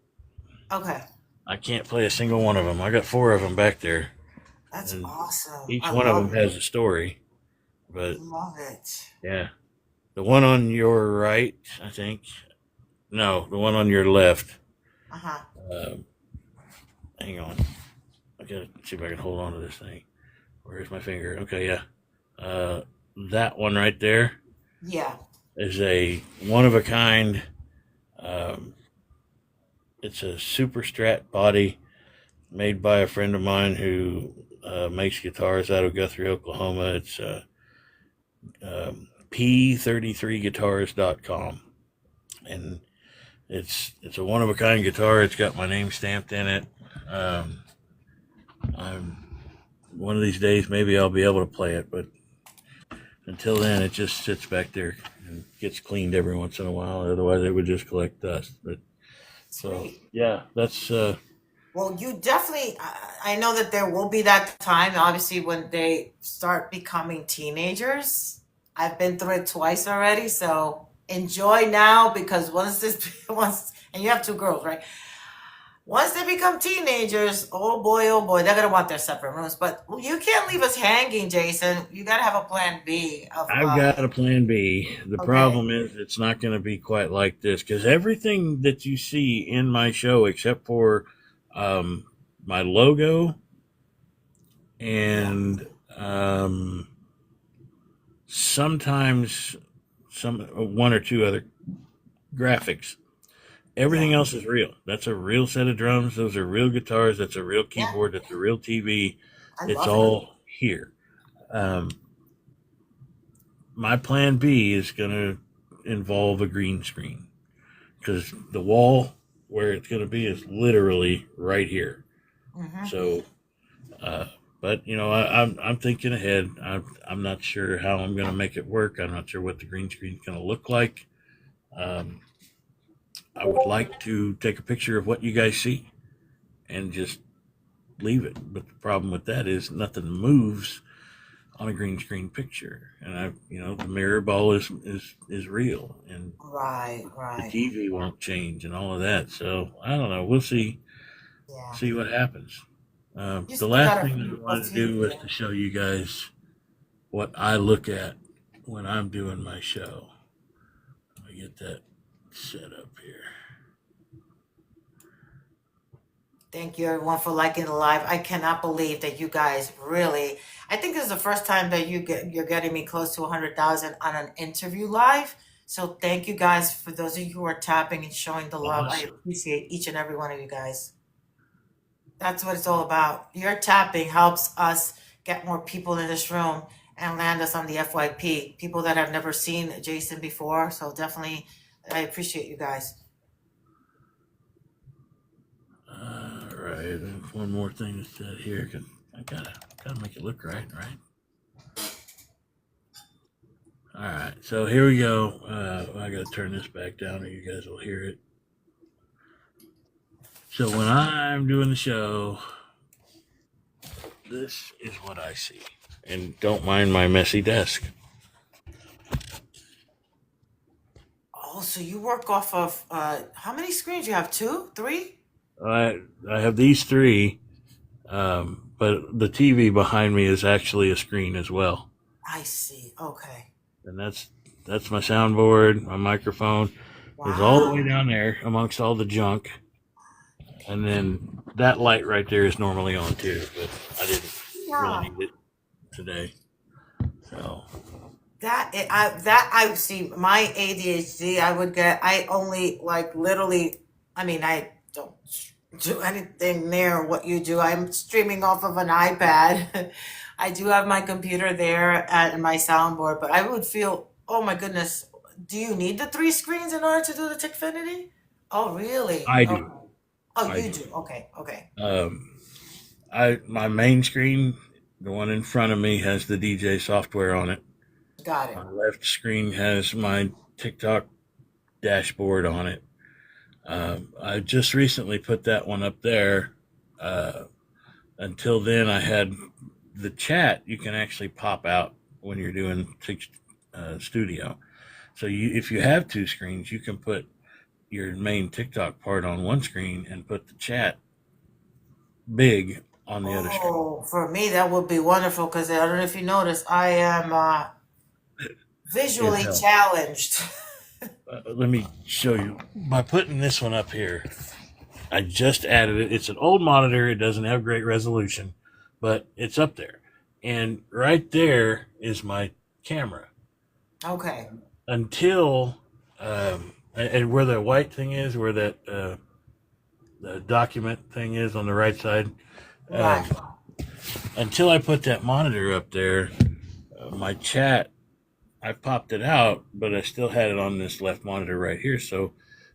Okay, I can't play a single one of them. I got 4 of them back there, that's and awesome. each I one of love them it. has a story. But Love it. yeah, the one on your right, I think. No, the one on your left. Uh huh. Um, hang on. I gotta see if I can hold on to this thing. Where's my finger? Okay, yeah. Uh, that one right there Yeah. is a one of a kind. Um, it's a super strat body made by a friend of mine who makes guitars out of Guthrie, Oklahoma. It's p33guitars.com, and it's a one of a kind guitar. It's got my name stamped in it. Um, I'm one of these days maybe I'll be able to play it, but until then it just sits back there and gets cleaned every once in a while. Otherwise, it would just collect dust. But so Sweet. yeah, that's Well, you definitely. I know that there will be that time, obviously, when they start becoming teenagers. I've been through it twice already, so enjoy now because once this, once, and you have two girls, right? Once they become teenagers, oh boy, they're gonna want their separate rooms. But you can't leave us hanging, Jason. You gotta have a plan B of I've got a plan B. The okay. problem is it's not going to be quite like this because everything that you see in my show, except for um, my logo Yeah. and sometimes some one or two other graphics. Yeah. Everything else is real. That's a real set of drums. Those are real guitars. That's a real Yeah. keyboard. That's a real TV. I It's love it. all here. Um, my plan B is going to involve a green screen because the wall where it's going to be is literally right here. Hmm. So, uh, but you know, I'm thinking ahead. I'm not sure how I'm going to make it work. I'm not sure what the green screen is going to look like. Um, I would like to take a picture of what you guys see and just leave it. But the problem with that is nothing moves on a green screen picture, and the mirror ball is real, and Right. the Right. TV won't change, and all of that. So I don't know. We'll Yeah. see what happens. You The still last got thing that I a wanted to few. do was to show you guys what I look at when I'm doing my show. Let me get that set up here. Thank you everyone for liking the live. I cannot believe that you guys really. I think this is the first time that you're getting me close to 100,000 on an interview live. So thank you guys for those of you who are tapping and showing the love. I Awesome. appreciate each and every one of you guys. That's what it's all about. Your tapping helps us get more people in this room and land us on the FYP. People that have never seen Jason before. So definitely, I appreciate you guys. right. There's one more thing that said here. 'Cause I gotta make it look right, right? All right. So here we go. I gotta turn this back down, or you guys will hear it. So when I'm doing the show, this is what I see. And don't mind my messy desk. Oh, so you work off of how many screens you have? 2, 3? I have these three, but the TV behind me is actually a screen as well. I see. Okay. And that's my soundboard. My microphone is all the way Wow. down there amongst all the junk. And then that light right there is normally on too, but I didn't Yeah. really need it today. So That I see my ADHD. I only like literally. I mean, I don't do anything near what you do. I'm streaming off of an iPad. I do have my computer there and my soundboard, but I would feel, oh my goodness, do you need the 3 screens in order to do the Tickfinity? Oh, really? I Oh, do. oh, I you do. do. Okay, okay, Um, I my main screen, the one in front of me, has the DJ software on it. got My it. left screen has my TikTok dashboard on it. I just recently put that one up there. Uh, until then, I had the chat. You can actually pop out when you're doing studio. So if you have 2 screens, you can put your main TikTok part on one screen and put the chat big on the other screen. Oh, for me that would be wonderful because I don't know if you noticed, I am It visually helps. challenged. Let me show you. By putting this one up here, I just added it. It's an old monitor. It doesn't have great resolution, but it's up there. And right there is my camera. Okay, Until, and where the white thing is, where that the document thing is on the right side, right. um, until I put that monitor up there, my chat, I popped it out, but I still had it on this left monitor right here. So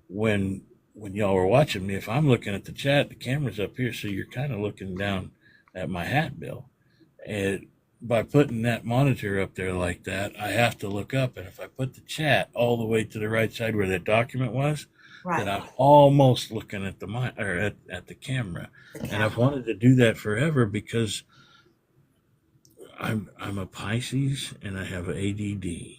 when y'all were watching me, if I'm looking at the chat, the camera's up here, so you're kind of looking down at my hat bill. And by putting that monitor up there like that, I have to look up, and if I put the chat all the way to the right side where that document was, then Right. I'm almost looking at the or at the camera. The And I've camera. wanted to do that forever because I'm a Pisces and I have ADD.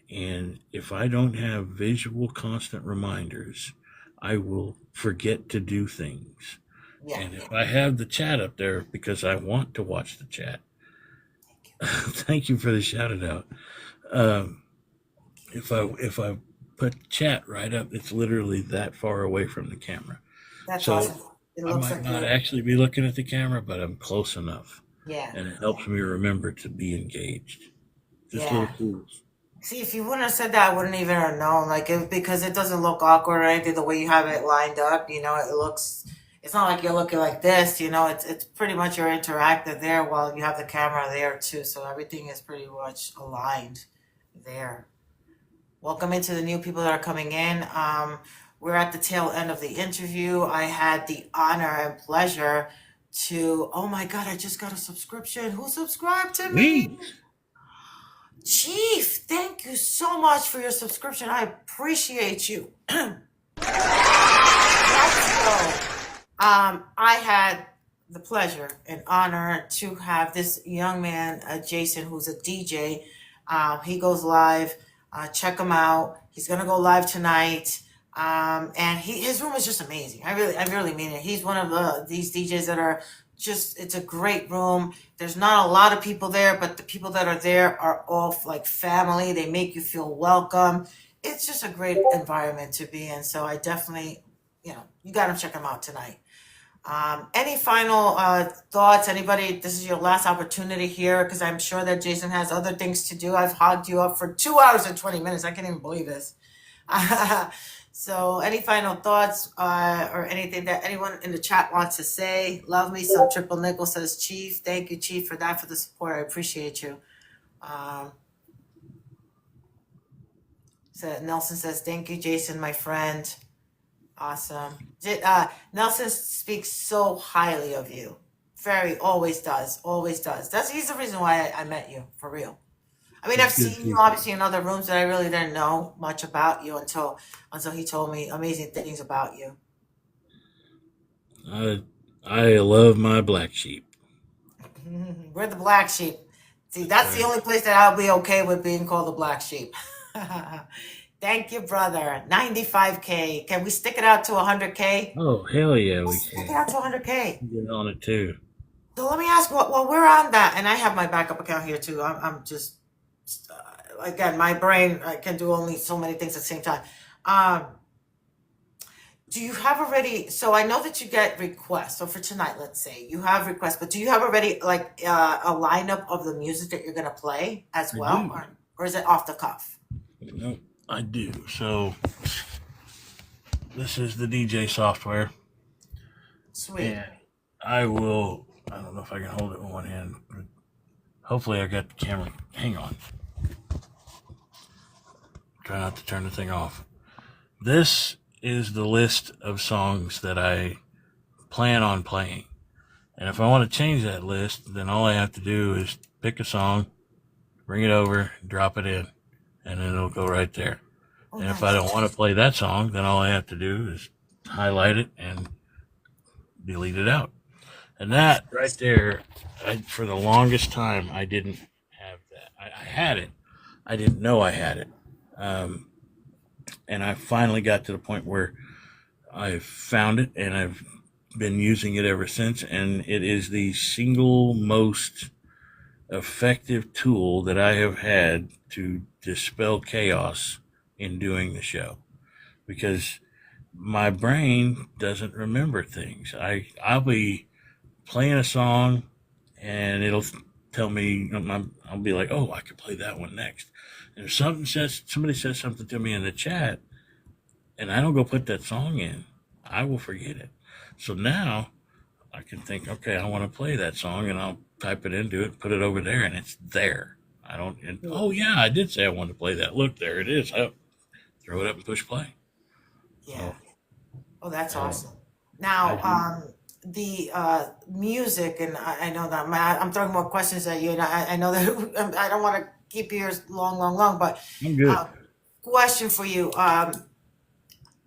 And if I don't have visual constant reminders, I will forget to do things. Yeah. And if I have the chat up there because I want to watch the chat, thank you for the shout it out. Um, if I put chat right up, it's literally that far away from the camera. That's So awesome. It I looks might like not you're, actually be looking at the camera, but I'm close enough. yeah, And it helps me remember to be engaged. Just little yeah. tools. See, if you wouldn't have said that, I wouldn't even have known. Like, because it doesn't look awkward or anything. The way you have it lined up, it looks. It's not like you're looking like this. It's pretty much you're interactive there while you have the camera there too. So everything is pretty much aligned there. Welcome into the new people that are coming in. We're at the tail end of the interview. I had the honor and pleasure to. Oh my God! I just got a subscription. Who subscribed to me? Sweet. Chief, thank you so much for your subscription. I appreciate you. Let's go. I had the pleasure and honor to have this young man, Jason, who's a DJ. He goes live. Check him out. He's gonna go live tonight. And his room is just amazing. I really mean it. He's one of these DJs that are just. It's a great room. There's not a lot of people there, but the people that are there are all like family. They make you feel welcome. It's just a great environment to be in. So I definitely, you got to check him out tonight. Any final thoughts? Anybody? This is your last opportunity here because I'm sure that Jason has other things to do. I've hogged you up for 2 hours and 20 minutes. I can't even believe this. So, any final thoughts or anything that anyone in the chat wants to say? Love me some. Triple Nickel says, Chief. Thank you, Chief, for that, for the support. I appreciate you. Um, so Nelson says, thank you, Jason, my friend. Awesome. Nelson speaks so highly of you. Very, always does. He's the reason why I met you, for real. I mean, I've It's good seen you people. obviously in other rooms that I really didn't know much about you until he told me amazing things about you. I I love my black sheep. We're the black sheep. See, That's that's the right. only place that I'll be okay with being called the black sheep. Thank you, brother. 95K. Can we stick it out to 100K? Oh hell yeah, we Let's stick it can. out to 100K. Get on it too. So let me ask, while we're on that, and I have my backup account here too. I'm just, again, my brain I can do only so many things at the same time. Um, do you have already? So I know that you get requests. So for tonight, let's say you have requests, but do you have already like a lineup of the music that you're gonna play as I well, do. or is it off the cuff? No, I do. So this is the DJ software, Sweet. and I will. I don't know if I can hold it with one hand, but hopefully I got the camera. Hang on. Try not to turn the thing off. This is the list of songs that I plan on playing. And if I want to change that list, then all I have to do is pick a song, bring it over, drop it in, and then it'll go right there. Oh, And if I don't nice. want to play that song, then all I have to do is highlight it and delete it out. And that right there, for the longest time, I didn't have that. I had it. I didn't know I had it. Um, and I finally got to the point where I found it and I've been using it ever since. And it is the single most effective tool that I have had to dispel chaos in doing the show because my brain doesn't remember things. I'll be playing a song and it'll tell me I'll be like, oh, I could play that one next. And if somebody says something to me in the chat, and I don't go put that song in, I will forget it. So now I can think, okay, I want to play that song, and I'll type it into it, put it over there, and it's there. I don't. And, oh yeah, I did say I wanted to play that. Look, there it is. I throw it up and push play. Yeah. So Oh, that's um, awesome. I Now, do. the music, and I know that I'm throwing more questions at you, and I know that I don't want to keep you here long, but I'm good. uh, question for you.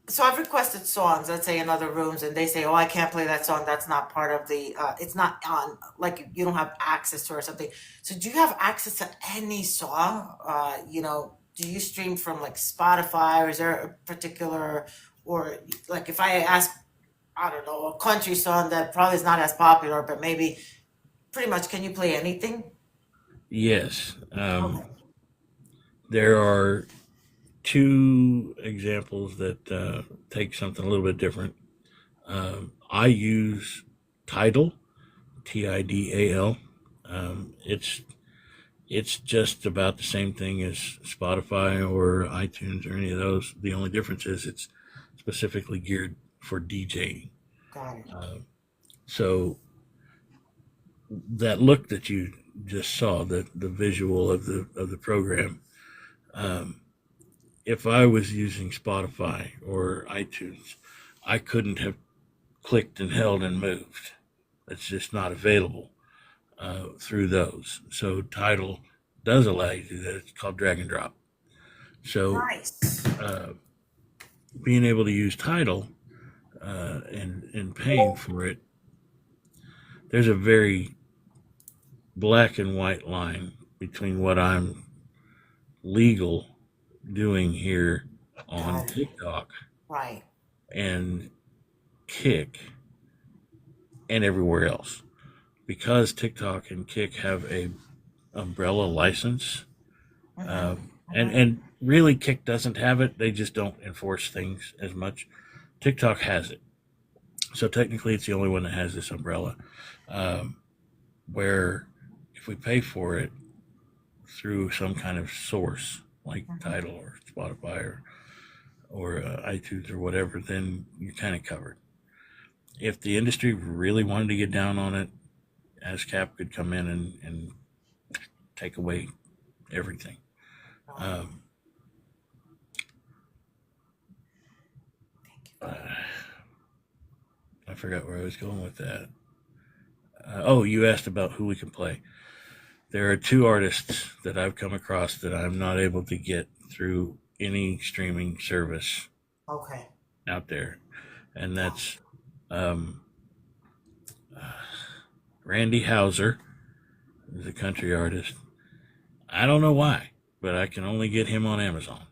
So I've requested songs, let's say in other rooms, and they say, "Oh, I can't play that song. That's not part of the. It's not on. Like you don't have access to or something." So do you have access to any song? Do you stream from like Spotify, or is there a particular, or like if I ask, I don't know, a country song that probably is not as popular, but maybe pretty much, can you play anything? Yes. Okay. There are two examples that take something a little bit different. I use Tidal, Tidal. It's just about the same thing as Spotify or iTunes or any of those. The only difference is it's specifically geared for DJing. Got it. So that look that you just saw, the visual of the program, um, if I was using Spotify or iTunes, I couldn't have clicked and held and moved. It's just not available through those. So Tidal does allow you to do that. It's called drag and drop. So Nice. uh, being able to use Tidal and paying for it, there's a very black and white line between what I'm legal doing here on Got it. TikTok Right. and Kick and everywhere else. Because TikTok and Kick have a umbrella license, Mm-hmm. and really Kick doesn't have it. They just don't enforce things as much. TikTok has it, so technically it's the only one that has this umbrella. Um, where if we pay for it through some kind of source like Mm-hmm. Tidal or Spotify or iTunes or whatever, then you're kind of covered. If the industry really wanted to get down on it, ASCAP could come in and take away everything. Got it. Um, Thank you. uh, forgot where I was going with that. Oh, you asked about who we can play. There are two artists that I've come across that I'm not able to get through any streaming service Okay. out there, and that's um, Randy Houser is a country artist. I don't know why, but I can only get him on Amazon,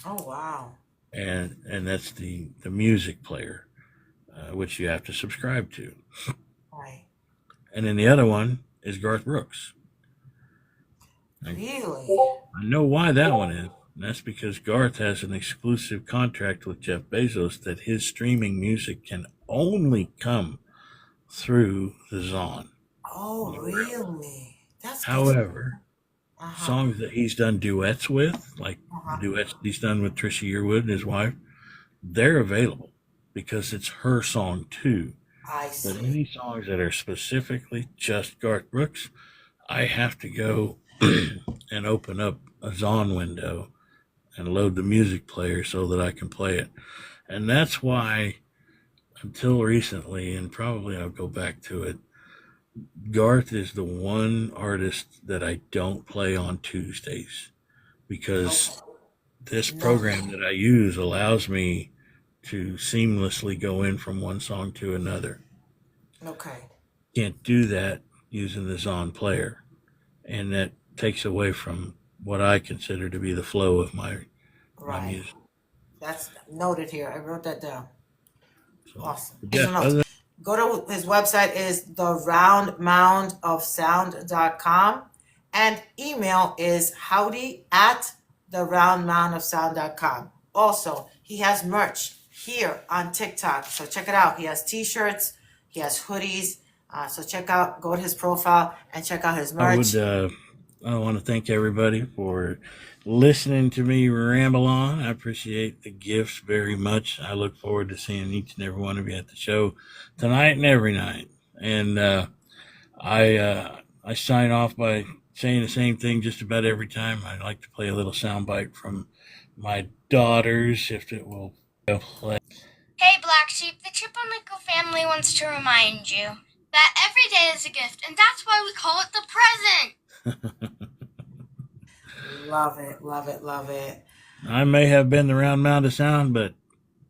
Oh wow. and that's the music player, which you have to subscribe to. Right. And then the other one is Garth Brooks. Really? I know why that one is. And that's because Garth has an exclusive contract with Jeff Bezos that his streaming music can only come through the Zon. Oh really? That's good. However, Uh-huh. songs that he's done duets with, like Uh-huh. duets he's done with Trisha Yearwood and his wife, they're available because it's her song too. I But see. any songs that are specifically just Garth Brooks, I have to go and open up a Zon window and load the music player so that I can play it. And that's why, until recently, and probably I'll go back to it, Garth is the one artist that I don't play on Tuesdays because this program that I use allows me to seamlessly go in from one song to another. Okay. Can't do that using the Zon player, and that takes away from what I consider to be the flow of my Right. music. That's noted here. I wrote that down. So, Awesome. yeah, So no, other go to his website is theroundmoundofsound.com and email is howdy@theroundmoundofsound.com. Also, he has merch here on TikTok, so check it out. He has t-shirts, he has hoodies. So go to his profile and check out his I merch. would I want to thank everybody for listening to me ramble on. I appreciate the gifts very much. I look forward to seeing each and every one of you at the show tonight and every night. And I sign off by saying the same thing just about every time. I like to play a little soundbite from my daughters, if it will play. Hey, Black Sheep, the Chip on Nickel family wants to remind you that every day is a gift, and that's why we call it the present. Love it, love it, love it. I may have been the round mound of sound, but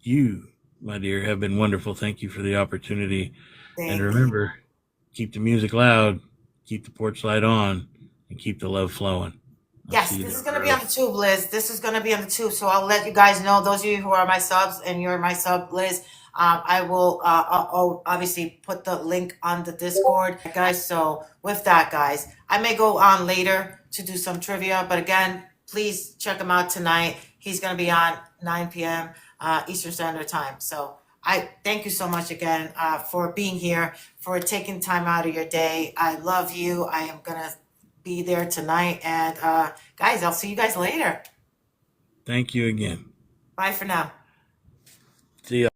you, my dear, have been wonderful. Thank you for the opportunity. Thank And you. remember, keep the music loud, keep the porch light on, and keep the love flowing. I'll Yes, see you this is down going to the be on road. the tube, Liz. This is going to be on the tube. So I'll let you guys know, those of you who are my subs and you're my sub, Liz, I will I'll obviously put the link on the Discord, guys. So with that, guys, I may go on later to do some trivia. But again, please check him out tonight. He's going to be on 9 p.m. Eastern Standard Time. So I thank you so much again for being here, for taking time out of your day. I love you. I am going to be there tonight. And guys, I'll see you guys later. Thank you again. Bye for now. See ya.